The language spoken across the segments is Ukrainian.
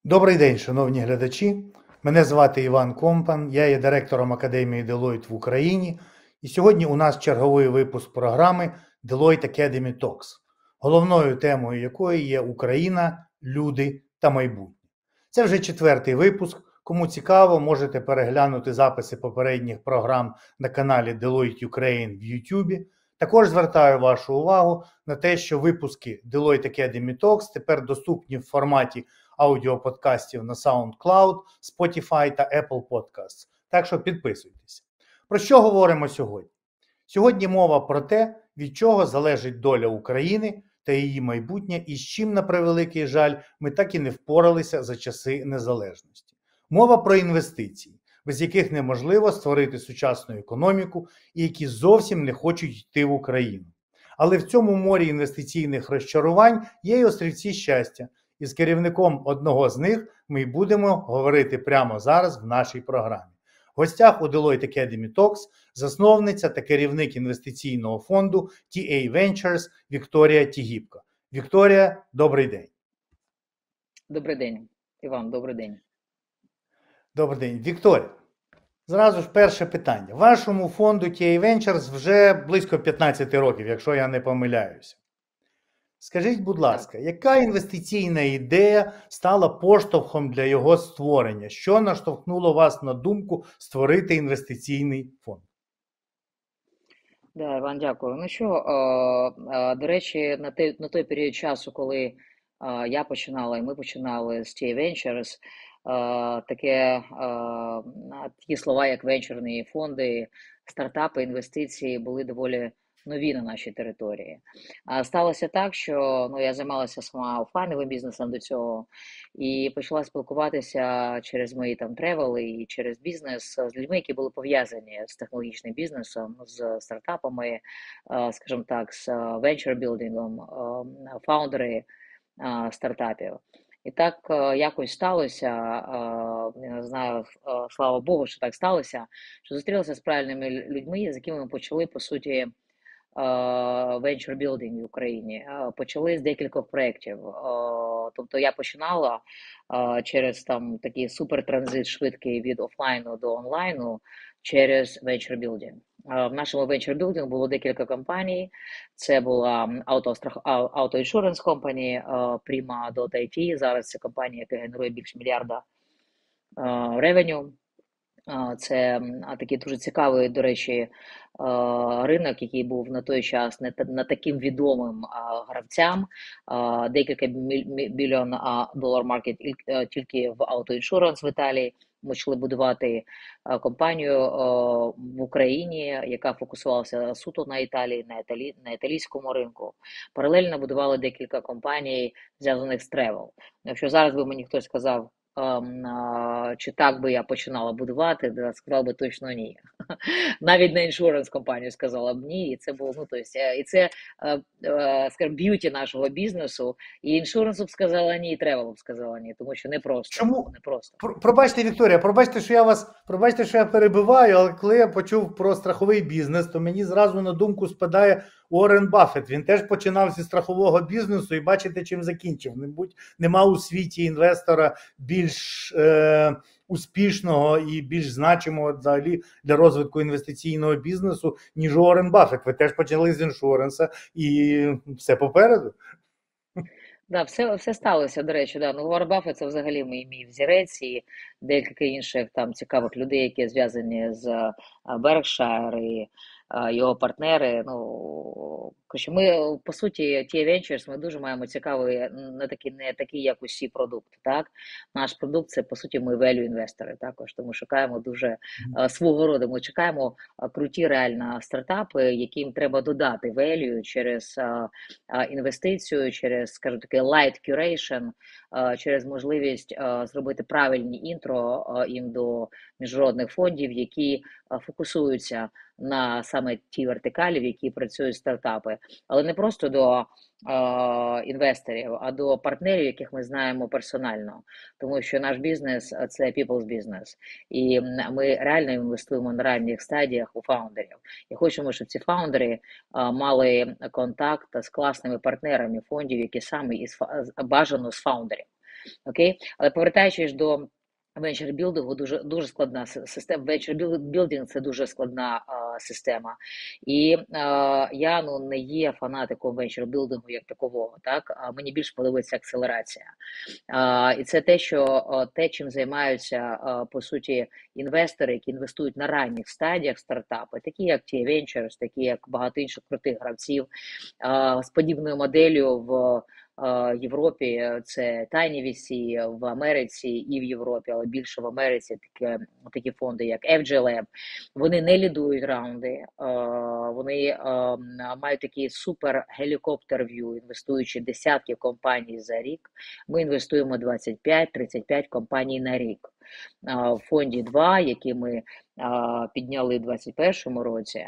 Добрий день, шановні глядачі. Мене звати Іван Компан, я є директором Академії Deloitte в Україні. І сьогодні у нас черговий випуск програми Deloitte Academy Talks, головною темою якої є Україна, люди та майбутнє. Це вже четвертий випуск. Кому цікаво, можете переглянути записи попередніх програм на каналі Deloitte Ukraine в YouTube. Також звертаю вашу увагу на те, що випуски Deloitte Academy Talks тепер доступні в форматі аудіоподкастів на SoundCloud, Spotify та Apple Podcasts. Так що підписуйтесь. Про що говоримо сьогодні? Сьогодні мова про те, від чого залежить доля України та її майбутнє і з чим, на превеликий жаль, ми так і не впоралися за часи незалежності. Мова про інвестиції, без яких неможливо створити сучасну економіку і які зовсім не хочуть йти в Україну. Але в цьому морі інвестиційних розчарувань є й острівці щастя. І з керівником одного з них ми й будемо говорити прямо зараз в нашій програмі. В гостях у Deloitte Academy Talks засновниця та керівник інвестиційного фонду TA Ventures Вікторія Тігіпко. Вікторія, добрий день. Добрий день, Іван, добрий день. Добрий день. Вікторія, зразу ж перше питання. Вашому фонду TA Ventures вже близько 15 років, якщо я не помиляюся. Скажіть, будь ласка, яка інвестиційна ідея стала поштовхом для його створення? Що наштовхнуло вас на думку створити інвестиційний фонд? Да, Іван, дякую. Ну що, до речі, на той період часу, коли я починала і ми починали з TA Ventures, такі слова, як венчурні фонди, стартапи, інвестиції були доволі нові на нашій території. Сталося так, що я займалася сама офлайновим бізнесом до цього і почала спілкуватися через мої тревели і через бізнес з людьми, які були пов'язані з технологічним бізнесом, з стартапами, скажімо так, з венчур-білдингом, фаундери стартапів. І так якось сталося, я не знаю, слава Богу, що так сталося, що зустрілися з правильними людьми, з якими ми почали, по суті, venture building в Україні. Почали з декількох проєктів. Тобто я починала через такий супертранзит швидкий від офлайну до онлайну через venture building. В нашому venture building було декілька компаній. Це була Auto Insurance Company, Prima.IT. Зараз це компанія, яка генерує більше мільярда ревеню. Це такий дуже цікавий, до речі, ринок, який був на той час не таким відомим гравцям. Декілька мільйон долар маркет тільки в автоіншуранс в Італії. Ми почали будувати компанію в Україні, яка фокусувалася суто на Італії, на італійському ринку. Паралельно будували декілька компаній, зв'язаних з тревел. Якщо зараз би мені хтось сказав, чи так би я починала будувати, сказала би точно ні. Навіть на іншуранс компанію сказала б ні, і це було, і це, скажімо, б'юті нашого бізнесу, і іншурансу б сказала ні, і тревел б сказала ні, тому що не просто. Чому? Не просто. Пробачте, Вікторія, пробачте, що я перебиваю, але коли я почув про страховий бізнес, то мені зразу на думку спадає Уоррен Баффет. Він теж починав зі страхового бізнесу і бачите, чим закінчив. Нема у світі інвестора більш успішного і більш значимого взагалі для розвитку інвестиційного бізнесу, ніж Уоррен Баффет. Ви теж почали з іншуренса і все попереду. Да, все сталося, до речі. Да. Уоррен Баффет – це взагалі мій взірець і декілька інших цікавих людей, які зв'язані з Berkshire і його партнери. Ми, по суті, TA Ventures, ми дуже маємо цікавий, не такий, як усі продукти. Так? Наш продукт – це, по суті, ми value-інвестори також, тому шукаємо дуже свого роду. Ми чекаємо круті реально стартапи, яким треба додати value через інвестицію, через, скажімо таки, light curation, через можливість зробити правильні інтро їм до міжнародних фондів, які фокусуються на саме ті вертикалі, в які працюють стартапи, але не просто до інвесторів, а до партнерів, яких ми знаємо персонально, тому що наш бізнес – це people's business, і ми реально інвестуємо на ранніх стадіях у фаундерів, і хочемо, щоб ці фаундери мали контакт з класними партнерами фондів, які саме бажано з фаундерів. Окей? Але повертаючись до венчур-білдингу, дуже складна система. Венчур-білдинг – це дуже складна система. І я не є фанатиком венчур-білдингу як такового. Так? Мені більше подобається акселерація. І це те, чим займаються, по суті, інвестори, які інвестують на ранніх стадіях стартапи, такі як Tia Ventures, такі як багато інших крутих гравців, з подібною моделлю в Європі це TinyVC, в Америці і в Європі, але більше в Америці такі фонди, як FGLab. Вони не лідують раунди, вони мають такий супер гелікоптер-в'ю, інвестуючи десятки компаній за рік. Ми інвестуємо 25-35 компаній на рік. В фонді 2, який ми підняли в 2021 році,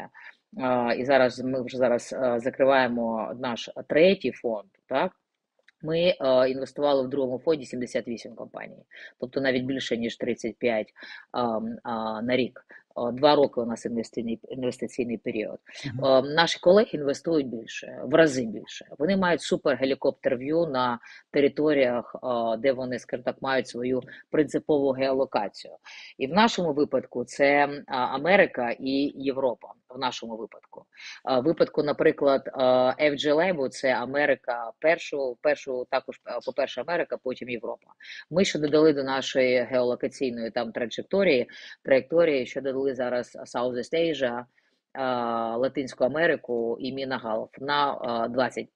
і ми вже закриваємо наш третій фонд, так? Ми інвестували в другому фонді 78 компаній, тобто навіть більше, ніж 35 на рік. 2 роки у нас інвестиційний період. Наші колеги інвестують більше, в рази більше. Вони мають супер гелікоптер-в'ю на територіях, де вони, скажімо так, мають свою принципову геолокацію. І в нашому випадку це Америка і Європа. В нашому випадку. В випадку, наприклад, FGLab – це Америка першу також, по-перше, Америка, потім Європа. Ми ще додали до нашої геолокаційної траєкторії, що додали зараз Southeast Asia, Латинську Америку і Мінагалов на 20%,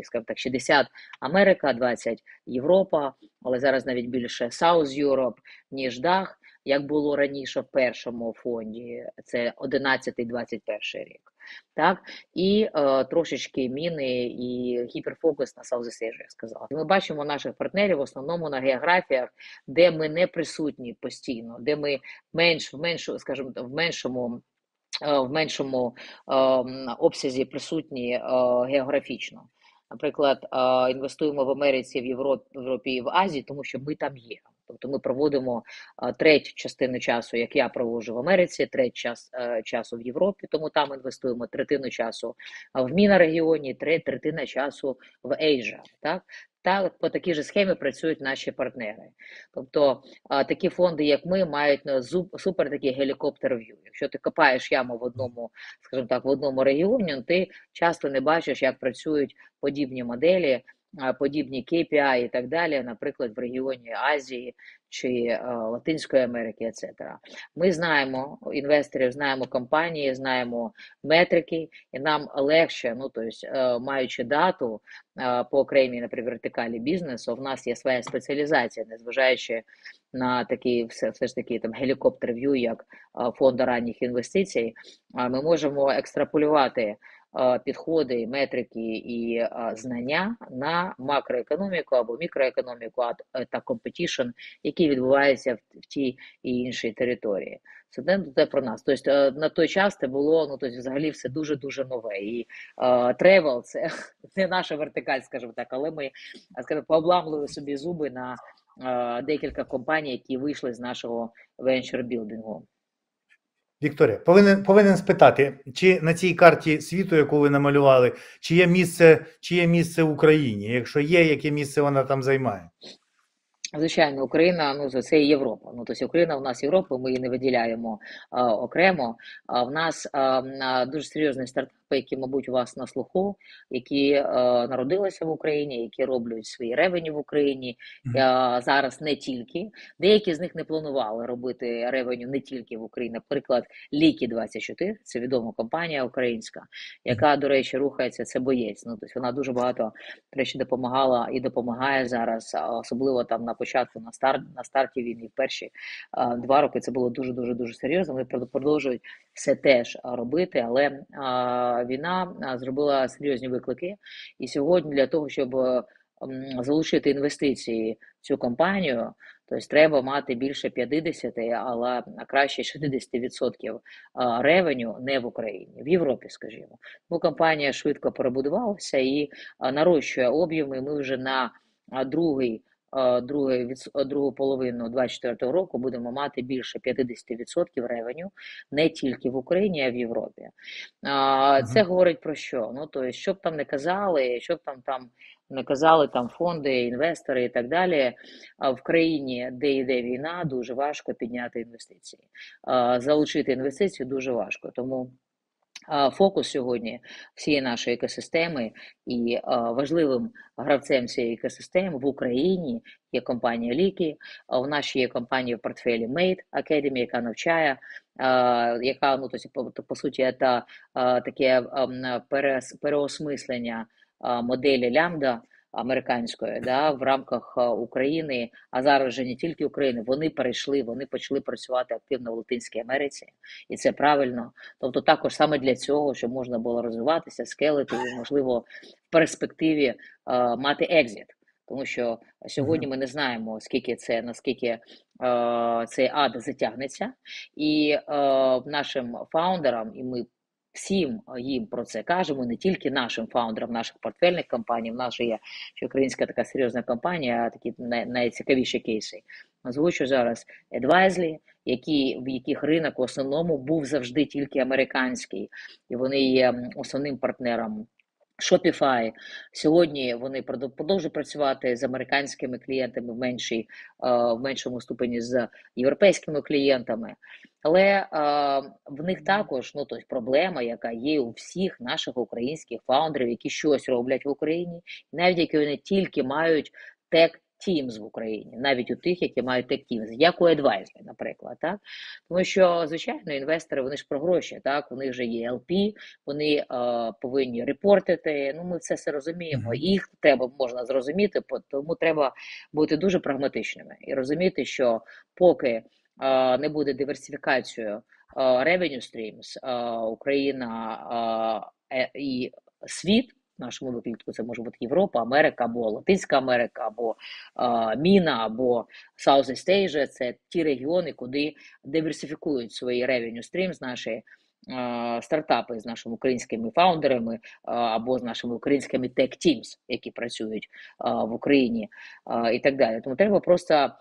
скажімо так, 60 Америка, 20 Європа, але зараз навіть більше South Europe, ніж DACH, як було раніше в першому фонді, це 11-21 рік. Так? І трошечки міни і гіперфокус на Southeast Asia, як сказала. Ми бачимо наших партнерів в основному на географіях, де ми не присутні постійно, де ми в меншому обсязі присутні географічно. Наприклад, інвестуємо в Америці, в Європі і в Азії, тому що ми там є. Тобто ми проводимо треть частини часу, як я проводжу в Америці, треть часу в Європі, тому там інвестуємо третину часу в МІНа-регіоні, третина часу в Ейжа. Так, по такій же схемі працюють наші партнери. Тобто такі фонди, як ми, мають супер такий гелікоптер-в'ю. Якщо ти копаєш яму в одному регіоні, ти часто не бачиш, як працюють подібні моделі, подібні KPI і так далі, наприклад, в регіоні Азії чи Латинської Америки, etc. Ми знаємо інвесторів, знаємо компанії, знаємо метрики, і нам легше, маючи дату по окремій, наприклад, вертикалі бізнесу, в нас є своя спеціалізація, незважаючи на такий все ж таки гелікоптер-в'ю, як фонду ранніх інвестицій, ми можемо екстраполювати підходи, метрики і знання на макроекономіку або мікроекономіку та компетішн, які відбуваються в тій і іншій території. Це про нас. Тобто на той час це було, взагалі все дуже-дуже нове. І тревел – це не наша вертикаль, скажімо так, але ми, пообламували собі зуби на декілька компаній, які вийшли з нашого венчур-білдингу. Вікторія, повинен спитати, чи на цій карті світу, яку ви намалювали, чи є місце Україні? Якщо є, яке місце вона там займає? Звичайно, Україна, це і Європа. Тобто Україна у нас Європа, ми її не виділяємо окремо. В нас дуже серйозні стартапи, які, мабуть, у вас на слуху, які народилися в Україні, які роблять свої ревеню в Україні. Зараз не тільки. Деякі з них не планували робити ревеню не тільки в Україні. Наприклад, Лікі24, це відома компанія українська, яка, до речі, рухається, це боєць. Тобто вона дуже багато, до речі, допомагала і допомагає зараз, особливо там на початку, на старті війни, в перші 2 роки це було дуже-дуже серйозно. Вони продовжують все теж робити, але війна зробила серйозні виклики. І сьогодні для того, щоб залучити інвестиції в цю компанію, тобто треба мати більше 50, але краще 60% ревеню не в Україні, в Європі, скажімо. Компанія швидко перебудувалася і нарощує об'єми. Ми вже на другу половину 2024 року будемо мати більше 50% ревеню не тільки в Україні, а й в Європі. Це говорить про що? Тобто, що б там не казали, що б там не казали там фонди, інвестори і так далі. А в країні, де йде війна, дуже важко підняти інвестиції. Залучити інвестиції дуже важко. Тому фокус сьогодні всієї нашої екосистеми і важливим гравцем цієї екосистеми в Україні є компанія Ліки. У нас є компанія в портфелі Made Academy, яка навчає, яка, ну, тобто, по суті, це таке переосмислення моделі лямбда американської, да, в рамках України, а зараз вже не тільки України, вони почали працювати активно в Латинській Америці, і це правильно. Тобто також саме для цього, щоб можна було розвиватися, скелити і, можливо, в перспективі мати екзит. Тому що сьогодні ми не знаємо, наскільки цей ад затягнеться, і нашим фаундерам, і ми всім їм про це кажемо, не тільки нашим фаундерам наших портфельних компаній, в нас же є ще українська така серйозна компанія, такі найцікавіші кейси. Озвучу зараз Advisely, в яких ринок в основному був завжди тільки американський, і вони є основним партнером Shopify. Сьогодні вони продовжують працювати з американськими клієнтами в меншому ступені з європейськими клієнтами. Але в них також, ну, тобто, проблема, яка є у всіх наших українських фаундерів, які щось роблять в Україні, навіть які не тільки мають tech Teams в Україні, навіть у тих, які мають tech Teams, як у Advisely, наприклад, так? Тому що, звичайно, інвестори, вони ж про гроші, так? У них же є LP, вони повинні репортити, ну, ми все розуміємо, їх можна зрозуміти, тому треба бути дуже прагматичними і розуміти, що поки не буде диверсифікацією revenue streams, Україна і світ, в нашому випадку це може бути Європа, Америка, або Латинська Америка, або Міна, або Southeast Asia, це ті регіони, куди диверсифікують свої revenue streams наші стартапи з нашими українськими фаундерами або з нашими українськими tech teams, які працюють в Україні і так далі. Тому треба просто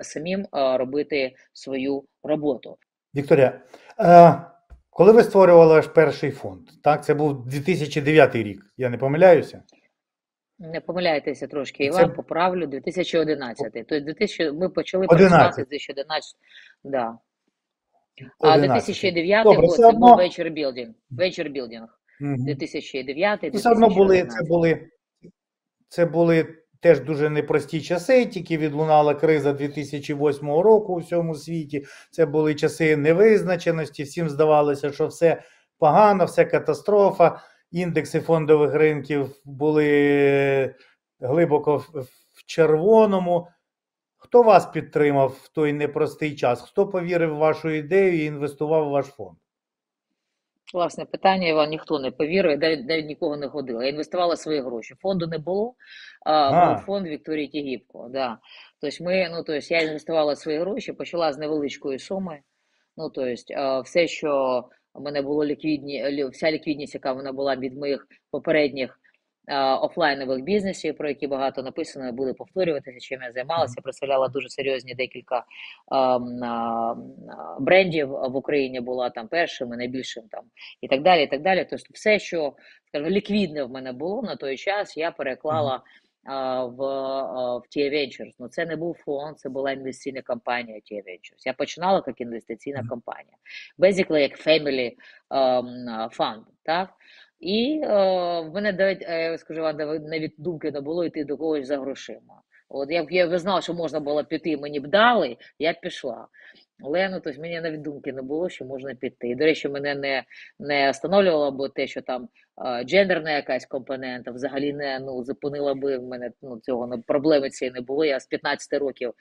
самим робити свою роботу. Вікторія, коли ви створювали ваш перший фонд, так, це був 2009 рік, я не помиляюся? Не помиляєтеся трошки, Іван, поправлю, 2011. Тобто ми почали працювати з 2011, да. А 2009 год це був venture building. 2009, все одно це були теж дуже непрості часи, тільки відлунала криза 2008 року у всьому світі. Це були часи невизначеності, всім здавалося, що все погано, все катастрофа. Індекси фондових ринків були глибоко в червоному. Хто вас підтримав в той непростий час? Хто повірив в вашу ідею і інвестував в ваш фонд? Власне питання, Іван, ніхто не повірив, навіть нікого не ходило. Я інвестувала свої гроші. Фонду не було, був фонд Вікторії Тігіпко. Да. Тобто я інвестувала свої гроші, почала з невеличкої суми. Ну, тобто, все, що у мене було вся ліквідність, яка вона була від моїх попередніх офлайнових бізнесів, про які багато написано, не буду повторюватися, чим я займалася. Я представляла дуже серйозні декілька брендів в Україні, була там першим і найбільшим там і так далі, і так далі. Тобто все, що, скажімо, ліквідне в мене було на той час, я переклала в TIA Ventures. Ну, це не був фонд, це була інвестиційна компанія TIA Ventures. Я починала як інвестиційна компанія. Basically, як family fund, так? І в мене, я скажу вам, навіть думки не було йти до когось за грошима. От я знала, що можна було піти, мені б дали, я пішла. Але ну, тобто, мені навіть думки не було, що можна піти. І, до речі, мене не остановлювало, бо те, що там джендерна якась компонента, взагалі не зупинила би в мене цього проблеми цієї не було. Я з 15 років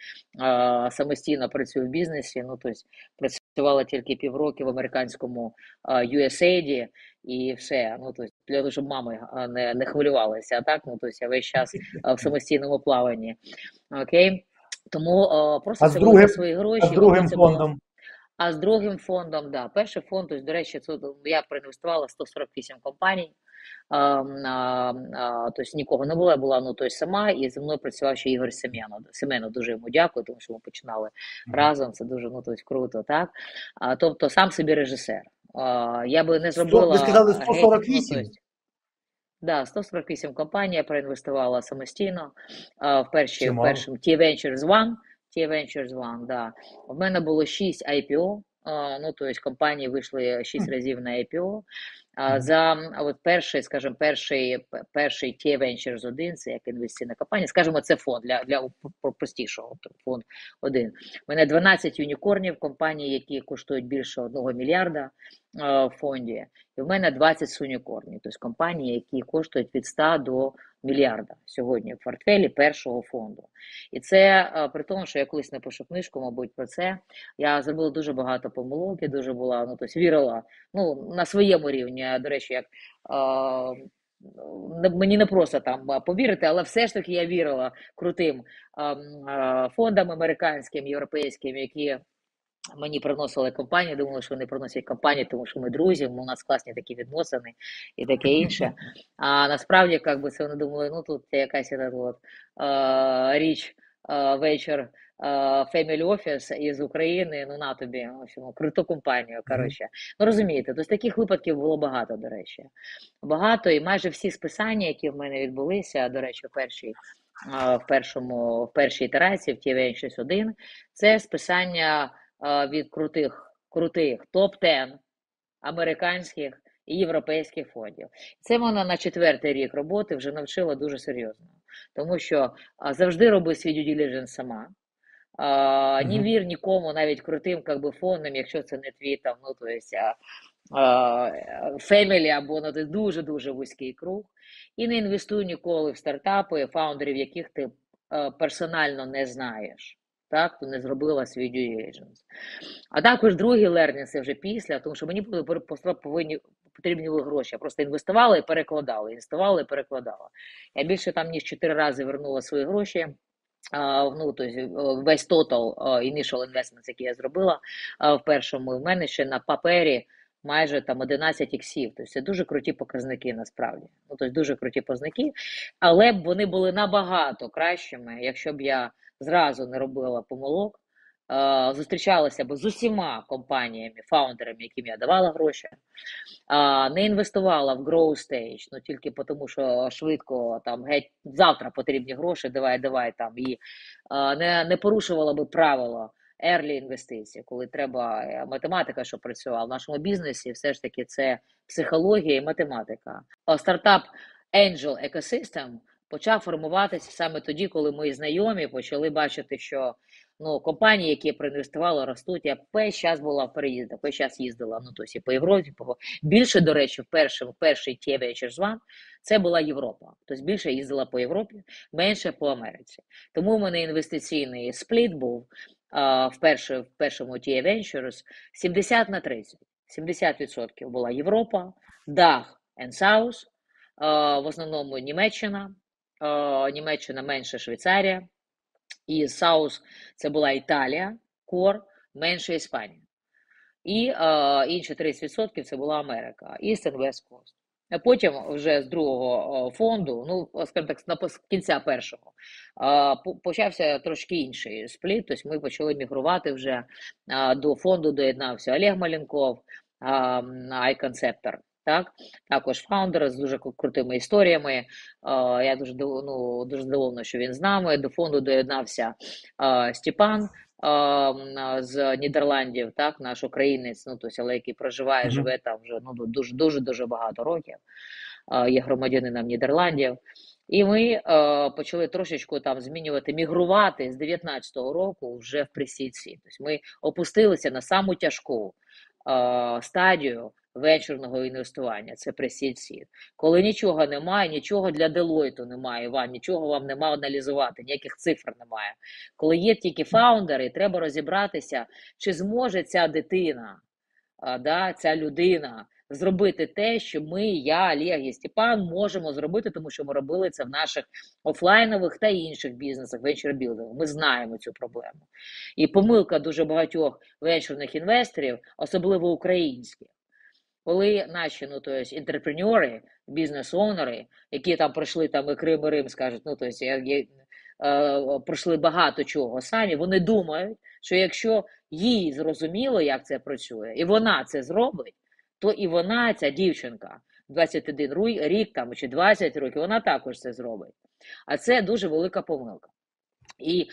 самостійно працюю в бізнесі, тобто працювала тільки півроку в американському USAID і все. Тобто, для того, щоб мами не хвилювалися, а так, тобто я весь час в самостійному плаванні. Окей? Тому просто це були свої гроші. А з другим фондом? А з другим фондом, да. Перший фонд, тобто, до речі, я проінвестувала 148 компаній, тобто нікого не було, я була тобто, сама, і зі мною працював ще Ігор Семенов, дуже йому дякую, тому що ми починали разом, це дуже тобто, круто, так? Тобто сам собі режисер. Я би не зробила... Ви сказали 148? Да, 148 компаній я проінвестувала самостійно в Чимало. першому T-Ventures One. T-Ventures One, да. У мене було 6 IPO, ну, тобто компанії вийшли 6 М, разів на IPO. мгм. От перший, скажімо, перший T-Ventures 1, це як інвестиційна компанія, скажімо, це фонд для простішого, фонд 1. У мене 12 юнікорнів, компаній, які коштують більше 1 мільярда в фонді. І в мене 20 сунікорнів, тобто компанії, які коштують від 100 до мільярда сьогодні в портфелі першого фонду. І це при тому, що я колись напишу книжку, мабуть, про це. Я зробила дуже багато помилок, і дуже була, ну, тобто вірила, ну, на своєму рівні, до речі, як мені не просто там повірити, але все ж таки я вірила крутим фондам американським, європейським, які мені приносили компанії, думали, що вони приносять компанії, тому що ми друзі, у нас класні такі відносини і таке інше. А насправді, як би це вони думали, ну тут якась от, річ, вечір, Family Office із України, ну на тобі, в общем, круту компанію, Мгм. коротше. Ну розумієте, тобто таких випадків було багато, до речі. Багато, і майже всі списання, які в мене відбулися, до речі, в першій ітерації, в TVN 1, це списання від крутих топ-10 американських і європейських фондів. Це мене на 4-й рік роботи вже навчило дуже серйозно. Тому що завжди роби свій due diligence сама. Не Мгм. вір нікому, навіть крутим фондам, якщо це не твій там, ну, то есть, family або ну, дуже-дуже вузький круг. І не інвестуй ніколи в стартапи, фаундерів, яких ти персонально не знаєш. Так, ти не зробила свій due diligence. А також другий learning, це вже після, тому що мені потрібні були гроші. Я просто інвестувала і перекладала. Я більше там ніж 4 рази вернула свої гроші. Ну, тобто весь total initial investments, який я зробила в першому, в мене ще на папері майже там 11 іксів. Тобто це дуже круті показники насправді. Ну, тобто дуже круті показники, але б вони були набагато кращими, якщо б я зразу не робила помилок, зустрічалася б з усіма компаніями, фаундерами, яким я давала гроші, не інвестувала в growth stage, ну тільки тому, що швидко там геть завтра потрібні гроші, давай там і не порушувала би правила early інвестицій, коли треба математика, що працювала в нашому бізнесі, все ж таки це психологія і математика. Стартап Angel Ecosystem почав формуватися саме тоді, коли мої знайомі почали бачити, що ну, компанії, які проінвестували, ростуть. Я весь час була в переїздах, весь час їздила, ну, тобто і по Європі, більше, до речі, перший T-Ventures One, це була Європа. Тобто більше їздила по Європі, менше по Америці. Тому в мене інвестиційний спліт був в першому T-Ventures 70/30. 70% була Європа, DACH and South, в основному Німеччина менше Швейцарія, і South це була Італія, Кор, менше Іспанія. І інші 30% це була Америка, East and West Coast. А потім вже з другого фонду, ну, скажімо так, з кінця першого, почався трошки інший спліт, тобто ми почали мігрувати вже до фонду, доєднався Олег Маленков, iConceptor, так? Також фаундер з дуже крутими історіями. Я дуже задоволена, що він з нами. До фонду доєднався Степан з Нідерландів, так, наш українець, ну, тобто, але який проживає, Мгм. живе там вже ну, дуже багато років, є громадянином Нідерландів. І ми почали трошечку там змінювати, мігрувати з 19-го року вже в пресідці. Тобто ми опустилися на саму тяжку стадію венчурного інвестування, це pre-seed seed. Коли нічого немає, нічого для Deloitte немає, нічого вам немає аналізувати, ніяких цифр немає. Коли є тільки фаундери, треба розібратися, чи зможе ця дитина, ця людина зробити те, що ми, я, Олег і Степан можемо зробити, тому що ми робили це в наших офлайнових та інших бізнесах, венчур-білдингу. Ми знаємо цю проблему. І помилка дуже багатьох венчурних інвесторів, особливо українських, коли наші, ну, то есть, інтерпренери, бізнес-оунери, які там пройшли там і Крим, і Рим, скажуть, ну, то есть, пройшли багато чого самі, вони думають, що якщо їй зрозуміло, як це працює, і вона це зробить, то і вона, ця дівчинка, 21 рік там, чи 20 років, вона також це зробить. А це дуже велика помилка. І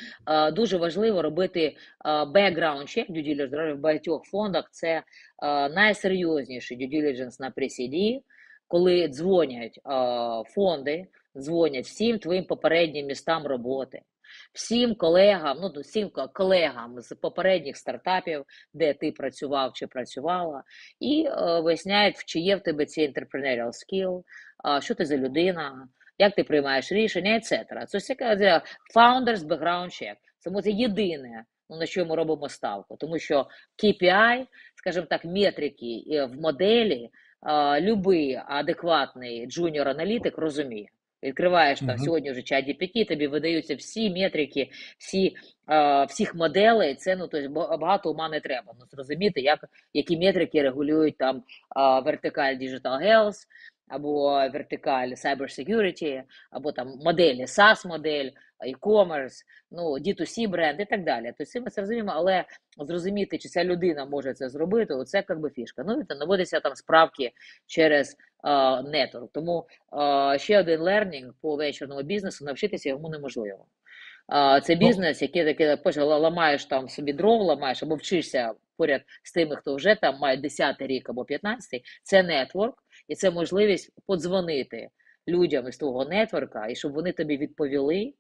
дуже важливо робити background check due diligence в багатьох фондах. Це найсерйозніший due diligence на pre-CD, коли дзвонять фонди, дзвонять всім твоїм попереднім містам роботи, всім колегам з попередніх стартапів, де ти працював чи працювала, і виясняють, чи є в тебе цей entrepreneurial skill, що ти за людина, як ти приймаєш рішення, etc. Це все founders background check. Це єдине, на що ми робимо ставку. Тому що KPI, скажімо так, метрики в моделі, любий адекватний джуніор-аналітик розуміє. Відкриваєш там сьогодні вже ChatGPT, тобі видаються всі метрики, всіх моделей, це, тобто багато ума не треба. Зрозуміти, які метрики регулюють там вертикаль Digital Health, або вертикаль Cybersecurity, або там моделі, SaaS-модель, e-commerce, D2C бренд і так далі. Тобто ми це розуміємо, але зрозуміти, чи ця людина може це зробити, оце якби фішка. Наводяться там справки через нетворк. Тому ще один learning по венчурному бізнесу, навчитися йому неможливо. Це бізнес, який ламаєш там собі дров, ламаєш або вчишся поряд з тими, хто вже там має 10-й рік або 15-й, це нетворк, і це можливість подзвонити людям із твого нетворка, і щоб вони тобі відповіли,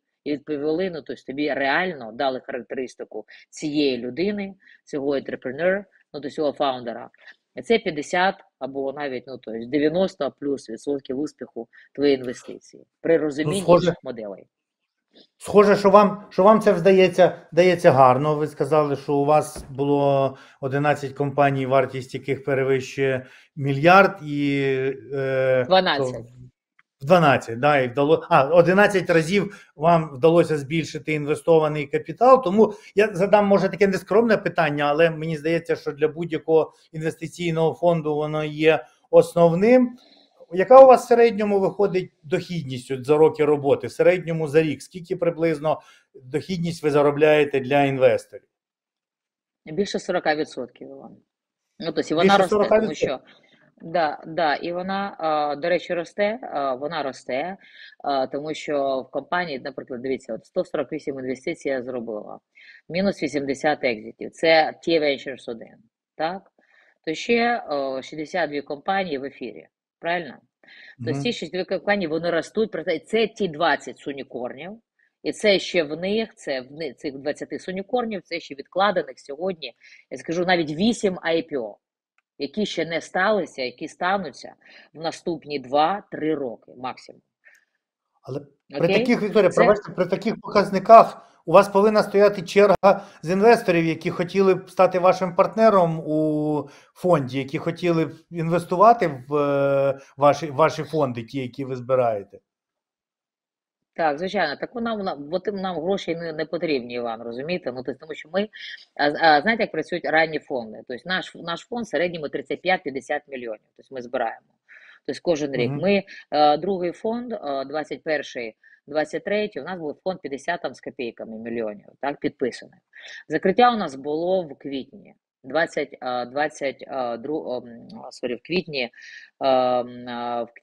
тобто тобі реально дали характеристику цієї людини, цього entrepreneur, цього фаундера. І це 50 або навіть 90 плюс відсотків успіху твоєї інвестиції при розумінні інших моделей. Схоже, що вам це вдається гарно. Ви сказали, що у вас було 11 компаній, вартість яких перевищує мільярд і 12. 12, да, і 11 разів вам вдалося збільшити інвестований капітал. Тому я задам, може, таке нескромне питання, але мені здається, що для будь-якого інвестиційного фонду воно є основним. Яка у вас в середньому виходить дохідність за роки роботи? В середньому за рік? Скільки приблизно дохідність ви заробляєте для інвесторів? Більше 40%, Іван. Тобто вона росте, тому що і вона, до речі, росте, тому що в компанії, наприклад, дивіться, 148 інвестицій я зробила, мінус 80 екзитів, це T-Ventures 1, так? То ще 62 компанії в ефірі. Правильно? Тобто ці 6 компаній, вони ростуть, це ті 20 сунікорнів, і це ще в них, цих 20 сунікорнів, це ще відкладених сьогодні, я скажу, навіть 8 IPO, які ще не сталися, які стануться в наступні 2-3 роки максимум. Але при таких, Вікторія, пробачте, при таких показниках у вас повинна стояти черга з інвесторів, які хотіли б стати вашим партнером у фонді, які хотіли б інвестувати в ваші фонди, ті, які ви збираєте. Так, звичайно. Так нам гроші не потрібні, Іван, розумієте? Тому що ми, знаєте, як працюють ранні фонди? Тобто наш фонд в середньому 35-50 мільйонів, тобто ми збираємо. Тобто кожен рік. Ми, другий фонд, 21-й, 23-й, у нас був фонд 50 там з копійками мільйонів, так, підписаних. Закриття у нас було в квітні. В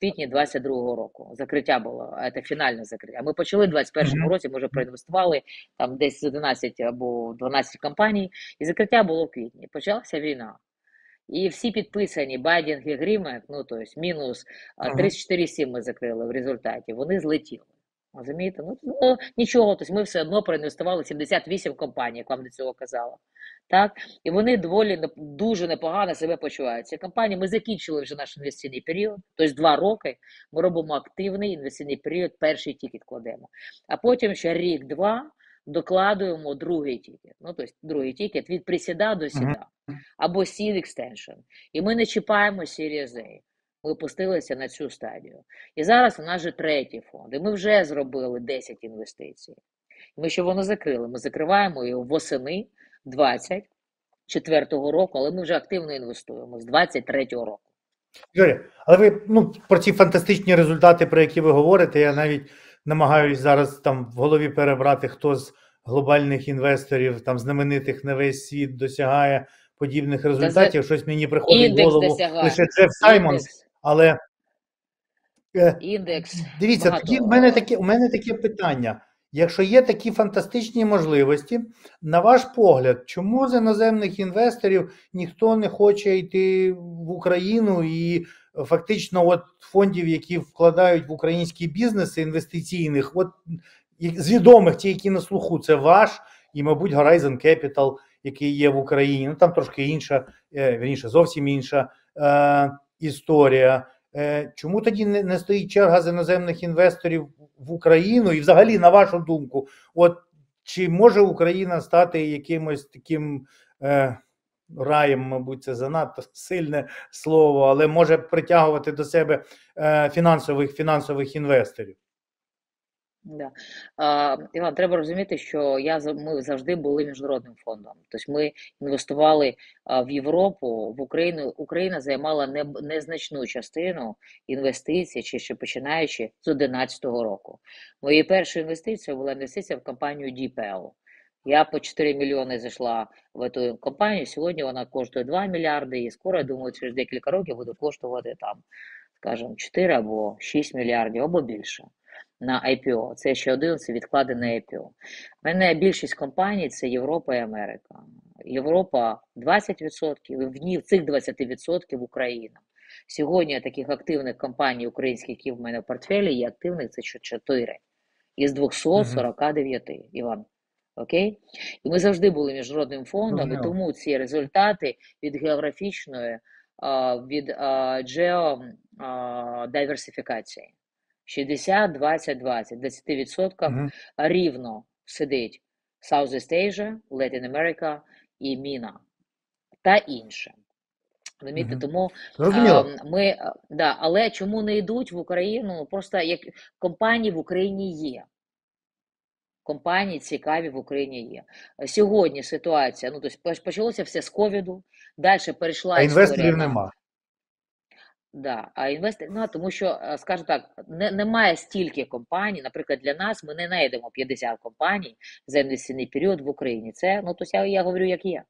квітні 22-го року. Закриття було, це фінальне закриття. Ми почали в 21-му році, ми вже проінвестували там десь 11 або 12 компаній, і закриття було в квітні. Почалася війна. І всі підписані binding agreement, тобто мінус 34,7 ми закрили в результаті, вони злетіли. Розумієте? Нічого, тобто ми все одно проінвестували 78 компаній, як вам до цього казала. Так? І вони дуже непогано себе почувають. Ці компанії, ми закінчили вже наш інвестиційний період, тобто 2 роки ми робимо активний інвестиційний період, перший тікет кладемо. А потім ще рік-два докладуємо другий тікет. Тобто другий тікет від присіда до сіда. Або seed extension. І ми не чіпаємо Series A. Ми опустилися на цю стадію. І зараз у нас же третій фонд. І ми вже зробили 10 інвестицій. Ми ще воно закрили. Ми закриваємо його восени 24-го року, але ми вже активно інвестуємо з 23-го року. Юрій, але ви про ці фантастичні результати, про які ви говорите, я навіть намагаюсь зараз там в голові перебрати, хто з глобальних інвесторів, там знаменитих на весь світ досягає подібних результатів. Щось мені приходить в голову лише Джеф Саймонс, але індекс, Дивіться, тоді у мене багато. таке питання. Якщо є такі фантастичні можливості, на ваш погляд, чому з іноземних інвесторів ніхто не хоче йти в Україну і фактично от фондів, які вкладають в українські бізнеси інвестиційних, от з відомих, ті, які на слуху, це ваш і, мабуть, Horizon Capital, який є в Україні. Ну там трошки інша, вірніше, зовсім інша історія. Чому тоді не стоїть черга з іноземних інвесторів в Україну? І взагалі, на вашу думку, от чи може Україна стати якимось таким раєм, мабуть, це занадто сильне слово, але може притягувати до себе фінансових інвесторів? Да. Іван, треба розуміти, що ми завжди були міжнародним фондом. Тобто ми інвестували в Європу, в Україну. Україна займала незначну частину інвестицій, чи ще починаючи з 2011 року. Моєю першою інвестицією була інвестиція в компанію DeepL. Я по 4 мільйони зайшла в цю компанію, сьогодні вона коштує 2 мільярди, і скоро, я думаю, через декілька років буде коштувати там, скажімо, 4 або 6 мільярдів, або більше. На IPO. Це ще один, це відкладене IPO. У мене більшість компаній – це Європа і Америка. Європа 20%, в цих 20% Україна. Сьогодні таких активних компаній українських, які в мене в портфелі, є активних, це 4 із 249, Іван. Окей? І ми завжди були міжнародним фондом, і тому ці результати від географічної, від геодайверсифікації. 60-20-20, 10% рівно сидить Southeast Asia, Latin America і Міна та інше. Розумієте, тому але чому не йдуть в Україну? Просто як компанії в Україні є. Компанії цікаві в Україні є. Сьогодні ситуація, ну, тобто почалося все з ковіду, далі перейшла історія. А інвесторів нема. Да, а інвестор, тому що, скажімо так, немає стільки компаній, наприклад, для нас ми не знайдемо 50 компаній за інвестиційний період в Україні. Це, ну, тобто я говорю, як є.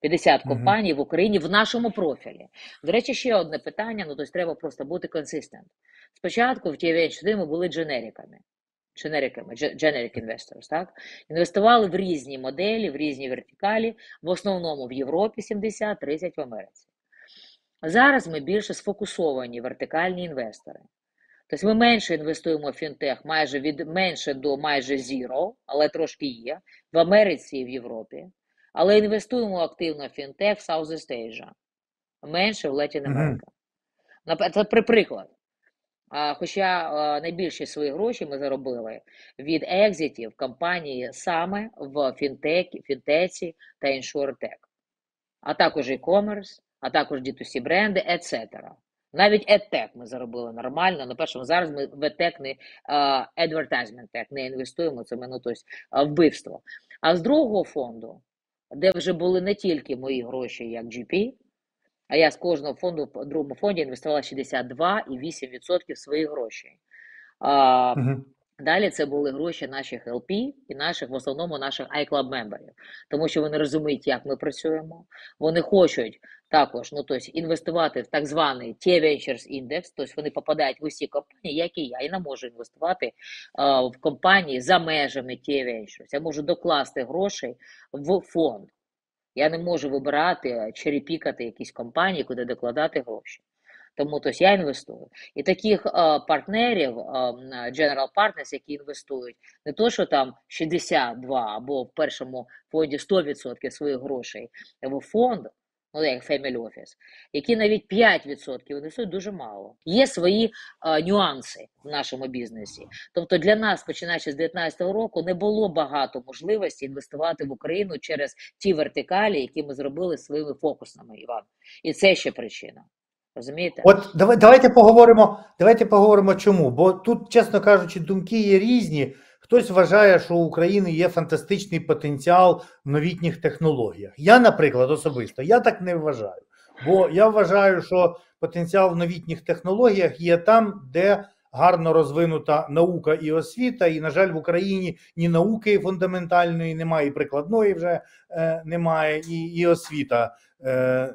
50 компаній в Україні в нашому профілі. До речі, ще одне питання, ну, тобто треба просто бути консистент. Спочатку в TVH ми були generic investors, так? Інвестували в різні моделі, в різні вертикалі, в основному в Європі 70, 30 в Америці. Зараз ми більше сфокусовані вертикальні інвестори. Тобто ми менше інвестуємо в фінтех, майже від менше до майже zero, але трошки є, в Америці і в Європі. Але інвестуємо активно в фінтех в Southeast Asia, менше в Latin America. Це приклад. Хоча найбільші свої гроші ми заробили від екзитів компанії саме в фінтеці та іншуртек, а також e-commerce, а також D2C бренди, etc. Навіть EdTech ми заробили нормально. На першому зараз ми в EdTech не advertisement tech не інвестуємо, це вбивство. А з другого фонду, де вже були не тільки мої гроші як GP, а я з кожного фонду в другому фонді інвестувала 62,8% своїх грошей. Далі це були гроші наших LP і в основному наших iClub-мемберів. Тому що вони розуміють, як ми працюємо. Вони хочуть також інвестувати в так званий T-Ventures Index, тобто вони попадають в усі компанії, як і я. І не можу інвестувати в компанії за межами T-Ventures. Я можу докласти грошей в фонд. Я не можу вибирати, черепікати якісь компанії, куди докладати гроші. Тому я інвестую. І таких партнерів, General Partners, які інвестують, не то, що там 62 або в першому фонді 100% своїх грошей в фонд, ну як Family Office, які навіть 5% інвестують, дуже мало. Є свої нюанси в нашому бізнесі. Тобто для нас, починаючи з 2019 року, не було багато можливості інвестувати в Україну через ті вертикалі, які ми зробили своїми фокусними, Іван. І це ще причина. Розумієте? От давайте поговоримо чому. Бо тут, чесно кажучи, думки є різні. Хтось вважає, що у України є фантастичний потенціал в новітніх технологіях. Я, наприклад, особисто, я так не вважаю. Бо я вважаю, що потенціал в новітніх технологіях є там, де гарно розвинута наука і освіта. І, на жаль, в Україні ні науки фундаментальної немає, і прикладної вже немає, і освіта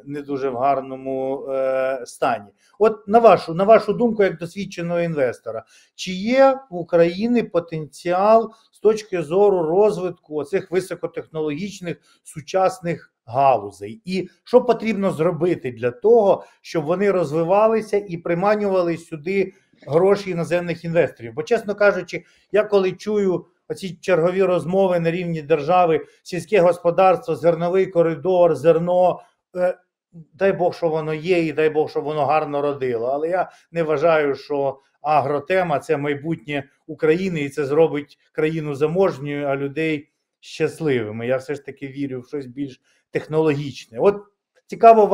не дуже в гарному стані. От на вашу думку, як досвідченого інвестора, чи є в Україні потенціал з точки зору розвитку оцих високотехнологічних сучасних галузей? І що потрібно зробити для того, щоб вони розвивалися і приманювали сюди гроші іноземних інвесторів? Бо, чесно кажучи, я коли чую оці чергові розмови на рівні держави, сільське господарство, зерновий коридор, зерно, дай Бог, що воно є, і дай Бог, що воно гарно родило. Але я не вважаю, що агротема – це майбутнє України, і це зробить країну заможньою, а людей щасливими. Я все ж таки вірю в щось більш технологічне. От цікаво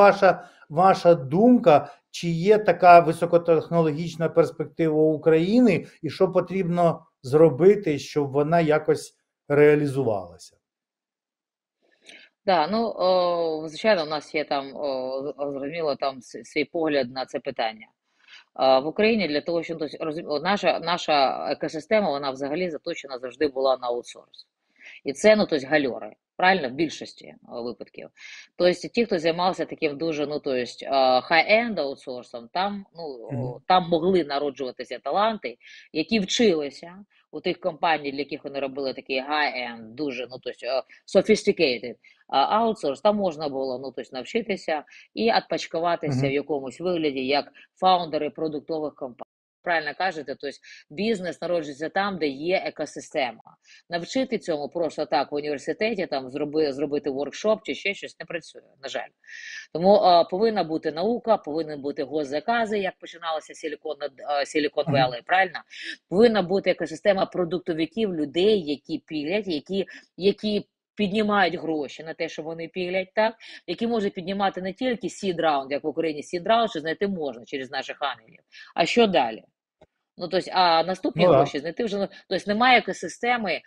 ваша думка, чи є така високотехнологічна перспектива України, і що потрібно зробити, щоб вона якось реалізувалася? Да, ну, звичайно, у нас є там, зрозуміло, там свій погляд на це питання. В Україні для того, щоб наша екосистема, вона взагалі заточена завжди була на аутсорс. І це, ну, тобто, гальори, правильно, в більшості випадків. Тобто, ті, хто займався таким дуже, ну, тобто, хай-енд аутсорсом, там, ну, там могли народжуватися таланти, які вчилися у тих компаній, для яких вони робили такий high-end, дуже, ну, тобто, sophisticated аутсорс, там можна було, ну, тобто, навчитися і відпочкуватися в якомусь вигляді, як фаундери продуктових компаній. Правильно кажете, тобто бізнес народжується там, де є екосистема. Навчити цьому просто так в університеті, там зробити воркшоп чи ще щось не працює, на жаль. Тому повинна бути наука, повинні бути госзакази, як починалося Silicon Valley, правильно? Повинна бути екосистема продуктовиків, людей, які пілять, які піднімають гроші на те, що вони пілять, так? Які можуть піднімати не тільки seed-раунд, як в Україні seed-раунд, що знайти можна через наших ангелів. А що далі? Ну, тобто, а наступні гроші знайти вже, тобто немає екосистеми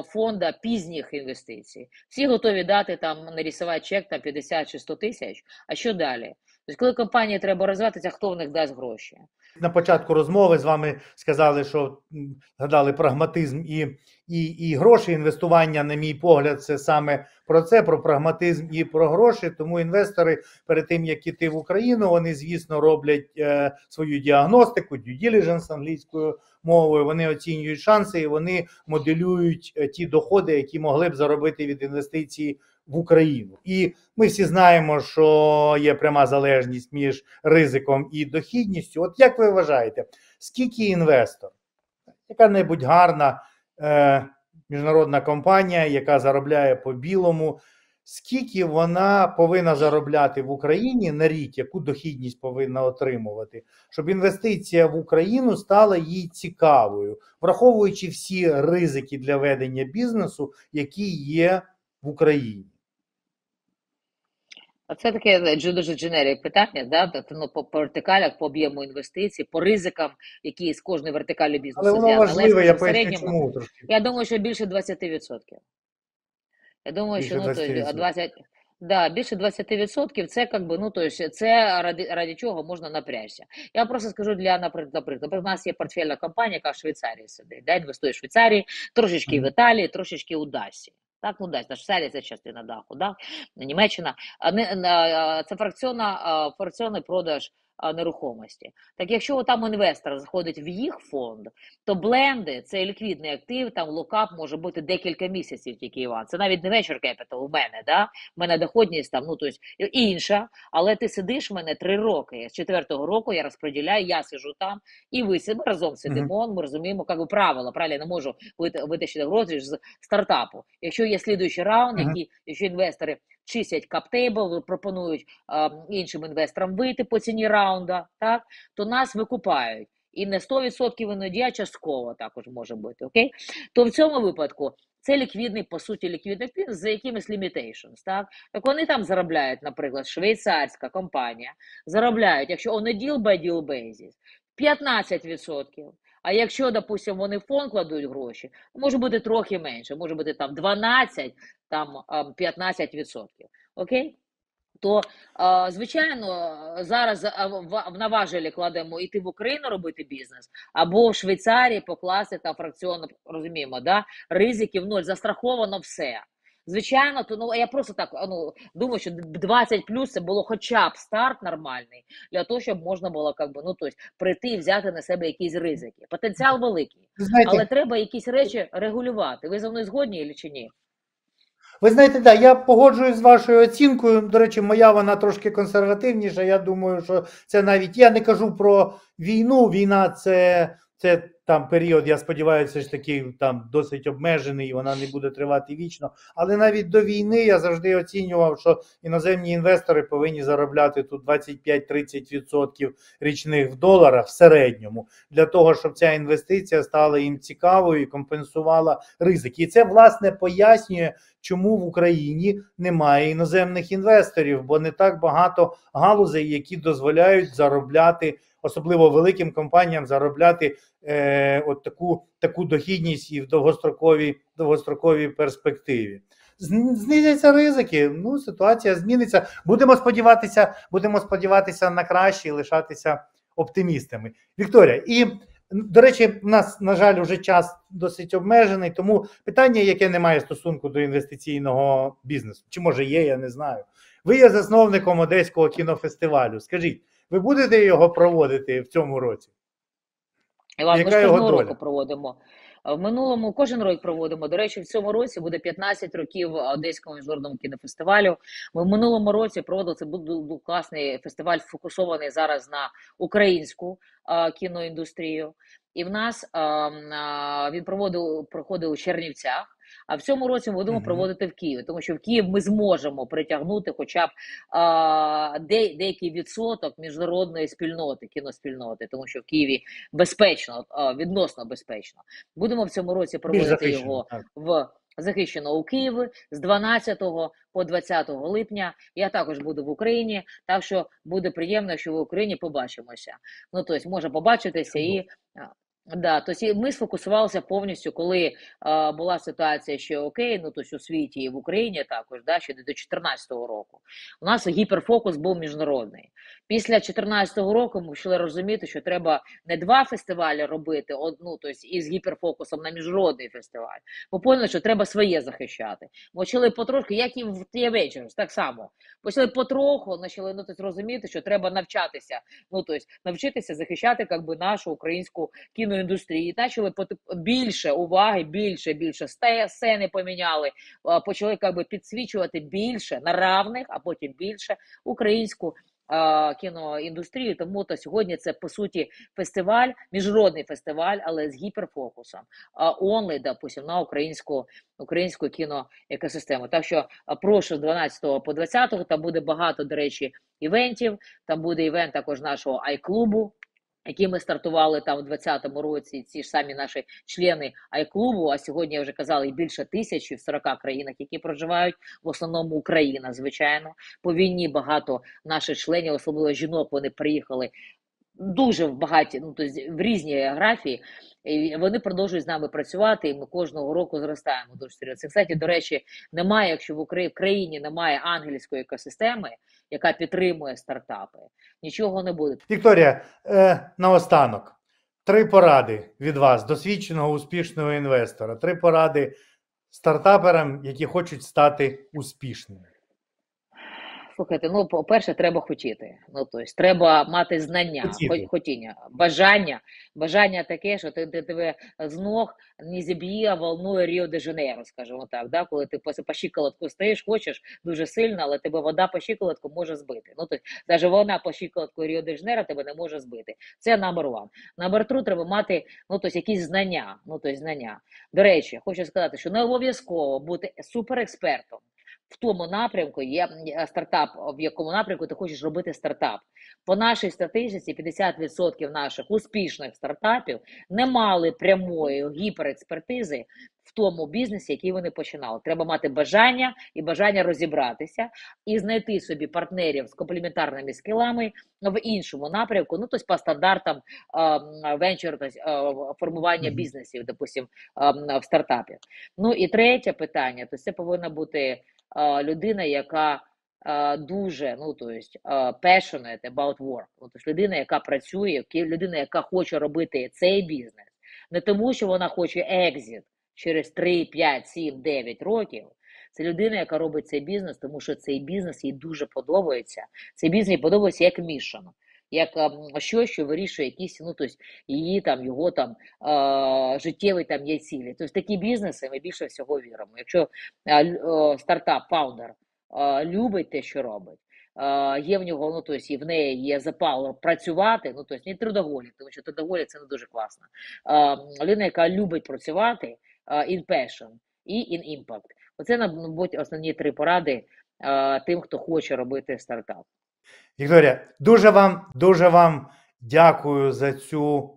фонда пізніх інвестицій. Всі готові дати там, нарисувати чек там 50 чи 100 тисяч, а що далі? Тобто, коли компанії треба розвиватися, хто в них дасть гроші? На початку розмови з вами сказали, що згадали прагматизм і гроші. Інвестування, на мій погляд, це саме про це, про прагматизм і про гроші. Тому інвестори перед тим, як іти в Україну, вони, звісно, роблять свою діагностику, due diligence англійською мовою, вони оцінюють шанси і вони моделюють ті доходи, які могли б заробити від інвестицій в Україну. І ми всі знаємо, що є пряма залежність між ризиком і дохідністю. От як ви вважаєте, скільки інвестор, яка-небудь гарна міжнародна компанія, яка заробляє по-білому, скільки вона повинна заробляти в Україні на рік, яку дохідність повинна отримувати, щоб інвестиція в Україну стала їй цікавою, враховуючи всі ризики для ведення бізнесу, які є в Україні? Це таке дуже дженерик питання, да? Тобто, ну, по вертикалях, по об'єму інвестицій, по ризикам, які з кожної вертикалі бізнесу Але воно важливе, я поясню середньому, чому трошки. я думаю, що більше 20%. Я думаю, Більше що, ну, 20%. 20, да, більше 20% це, как би, ну, то есть, це ради чого можна напрячься. Я просто скажу наприклад, у нас є портфельна компанія, яка в Швейцарії сидить, да, інвестує в Швейцарії, трошечки в Італії, трошечки у Дасі. Так, ну Дась, Швейцарія це частина даху, да? Німеччина. Це фракціонний продаж нерухомості. Так якщо там інвестор заходить в їх фонд, то бленди, це ліквідний актив, там локап може бути декілька місяців тільки, Іван. Це навіть не venture capital у мене, да? У мене доходність там, ну, то есть, інша, але ти сидиш в мене 3 роки. З 4-го року я розподіляю, я сиджу там, і ми разом сидимо, ми розуміємо, як би правила, правильно, я не можу витащити розріз з стартапу. Якщо є слідуючий раунд, якщо інвестори чистять каптейбл, пропонують іншим інвесторам вийти по ціні раунда, так, то нас викупають. І не 100% іноді, а частково також може бути, окей? То в цьому випадку це ліквідний, по суті, ліквідний актив за якимись limitations, так? Так вони там заробляють, наприклад, швейцарська компанія, заробляють, якщо on a deal-by-deal basis, 15%. А якщо, допустимо, вони в фонд кладуть гроші, може бути трохи менше, може бути там 12, там 15%. Окей? То, звичайно, зараз на важелі кладемо йти в Україну робити бізнес, або в Швейцарії покласти там фракціонно, розуміємо, да? Ризиків ноль, застраховано все. Звичайно, то ну я просто так думаю, що 20 плюс це було хоча б старт нормальний для того, щоб можна було ну, тобто, прийти і взяти на себе якісь ризики. Потенціал великий, Ви але знаєте, треба якісь речі регулювати. Ви зі мною згодні чи ні? да, я погоджуюсь з вашою оцінкою. До речі, моя вона трошки консервативніша. Я думаю, що це навіть я не кажу про війну. Війна це там період, я сподіваюся, ж таки там досить обмежений, і вона не буде тривати вічно. Але навіть до війни я завжди оцінював, що іноземні інвестори повинні заробляти тут 25-30% річних в доларах в середньому, для того, щоб ця інвестиція стала їм цікавою і компенсувала ризики. І це, власне, пояснює, чому в Україні немає іноземних інвесторів, бо не так багато галузей, які дозволяють заробляти, особливо великим компаніям, заробляти от таку дохідність і в довгостроковій перспективі. Знизяться ризики, ну ситуація зміниться. Будемо сподіватися на краще і лишатися оптимістами. Вікторія, і до речі, у нас, на жаль, вже час досить обмежений, тому питання, яке не має стосунку до інвестиційного бізнесу, чи може є, я не знаю. Ви є засновником Одеського кінофестивалю. Скажіть, ви будете його проводити в цьому році? Іван, ми Яка ж його кожного доля? року проводимо. В минулому кожен рік проводимо. До речі, в цьому році буде 15 років Одеському міжнародному кінофестивалю. Ми в минулому році проводили, це був класний фестиваль, фокусований зараз на українську кіноіндустрію. І в нас він проходив у Чернівцях. А в цьому році ми будемо проводити в Києві, тому що в Київ ми зможемо притягнути хоча б деякий відсоток міжнародної спільноти, кіноспільноти, тому що в Києві безпечно, відносно безпечно. Будемо в цьому році проводити його захищено у Києві з 12 по 20 липня. Я також буду в Україні, так що буде приємно, що в Україні побачимося. Ну, тобто, може побачитися і... Да, тобто ми сфокусувалися повністю, коли була ситуація, що окей, ну тобто у світі і в Україні також, да, ще до 2014 року. У нас гіперфокус був міжнародний. Після 2014 року ми почали розуміти, що треба не два фестивалі робити, одну, тобто із гіперфокусом на міжнародний фестиваль. Ми поняли, що треба своє захищати. Ми почали потрошки, як і в The Avengers, так само. Почали потроху, почали розуміти, що треба навчатися, навчитися захищати нашу українську кіноіндустрію. І почали більше уваги, більше сцени поміняли, почали підсвічувати більше на равних, а потім більше українську кіноіндустрію. Тому сьогодні це, по суті, фестиваль, міжнародний фестиваль, але з гіперфокусом. Only, допустим, на українську кіноекосистему. Так що прошу з 12 по 20, там буде багато, до речі, івентів. Там буде івент також нашого ай-клубу, які ми стартували там у 2020 році, ці ж самі наші члени ай-клубу, а сьогодні, я вже казала, і більше 1000 в 40 країнах, які проживають, в основному Україна, звичайно. По війні багато наших членів, особливо жінок, вони приїхали дуже в багаті, в різні географії, і вони продовжують з нами працювати, і ми кожного року зростаємо дуже серйозно. Це, кстати, до речі, немає, якщо в країні немає ангельської екосистеми, яка підтримує стартапи, нічого не буде. Вікторія, наостанок, 3 поради від вас, досвідченого, успішного інвестора, 3 поради стартаперам, які хочуть стати успішними. Слухайте, по-перше, треба хотіти. Треба мати знання, хотіння, бажання таке, що тебе з ног не зіб'є волною Ріо-де-Жанейро, скажімо так, да? Коли ти по щиколотку стоїш, хочеш дуже сильно, але тебе вода по щиколотку може збити. Навіть вона по щиколотку Ріо-де-Жанейро тебе не може збити. Це номер 1. Номер 2, треба мати, якісь знання, знання. До речі, хочу сказати, що не обов'язково бути суперекспертом в тому напрямку, є стартап, в якому напрямку ти хочеш робити стартап. По нашій статистиці 50% наших успішних стартапів не мали прямої гіперекспертизи в тому бізнесі, який вони починали. Треба мати бажання і бажання розібратися і знайти собі партнерів з комплементарними скілами в іншому напрямку, по стандартам венчур, формування бізнесів, допустим, в стартапі. І третє питання, це повинна бути людина, яка дуже, passionate about work. Людина, яка працює, людина, яка хоче робити цей бізнес. Не тому, що вона хоче екзит через 3, 5, 7, 9 років. Це людина, яка робить цей бізнес, тому що цей бізнес їй дуже подобається. Цей бізнес їй подобається як мішан, як щось, що вирішує якісь, ну, тобто, її там, його там життєві там є цілі. Тобто такі бізнеси ми більше всього віримо. Якщо стартап, фаундер любить те, що робить, є в нього, ну, тобто, і в неї є запал працювати, ну, тобто, не трудоголік, тому що трудоголік це не дуже класно. Людина, яка любить працювати, in passion і in impact. Оце, мабуть, основні 3 поради тим, хто хоче робити стартап. Вікторія, дуже вам дякую за цю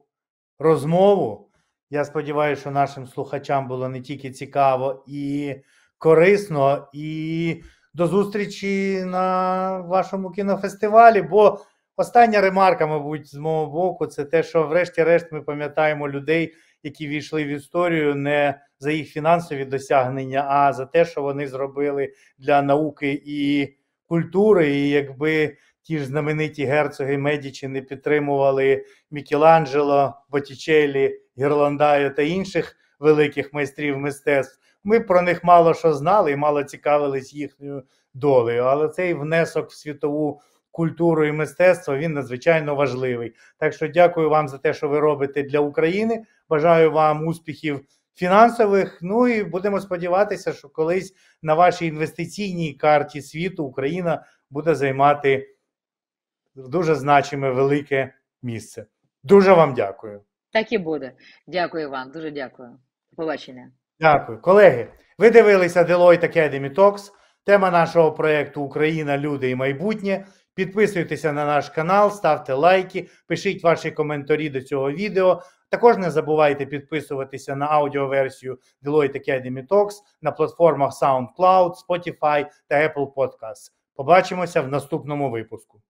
розмову. Я сподіваюся, що нашим слухачам було не тільки цікаво і корисно, і до зустрічі на вашому кінофестивалі, бо остання ремарка, мабуть, з мого боку, це те, що врешті-решт ми пам'ятаємо людей, які війшли в історію не за їх фінансові досягнення, а за те, що вони зробили для науки і культури. І якби ті ж знамениті герцоги Медічі не підтримували Мікеланджело, Боттічеллі, Гірландаю та інших великих майстрів мистецтв, ми про них мало що знали і мало цікавились їхньою долею. Але цей внесок в світову культуру і мистецтво, він надзвичайно важливий. Так що дякую вам за те, що ви робите для України. Бажаю вам успіхів фінансових. Ну і будемо сподіватися, що колись на вашій інвестиційній карті світу Україна буде займати дуже значиме велике місце. Дуже вам дякую. Так і буде. Дякую вам, дуже дякую. До побачення. Дякую. Колеги, ви дивилися Deloitte Academy Talks. Тема нашого проєкту «Україна, люди і майбутнє». Підписуйтеся на наш канал, ставте лайки, пишіть ваші коментарі до цього відео. Також не забувайте підписуватися на аудіоверсію Deloitte Academy Talks на платформах SoundCloud, Spotify та Apple Podcasts. Побачимося в наступному випуску.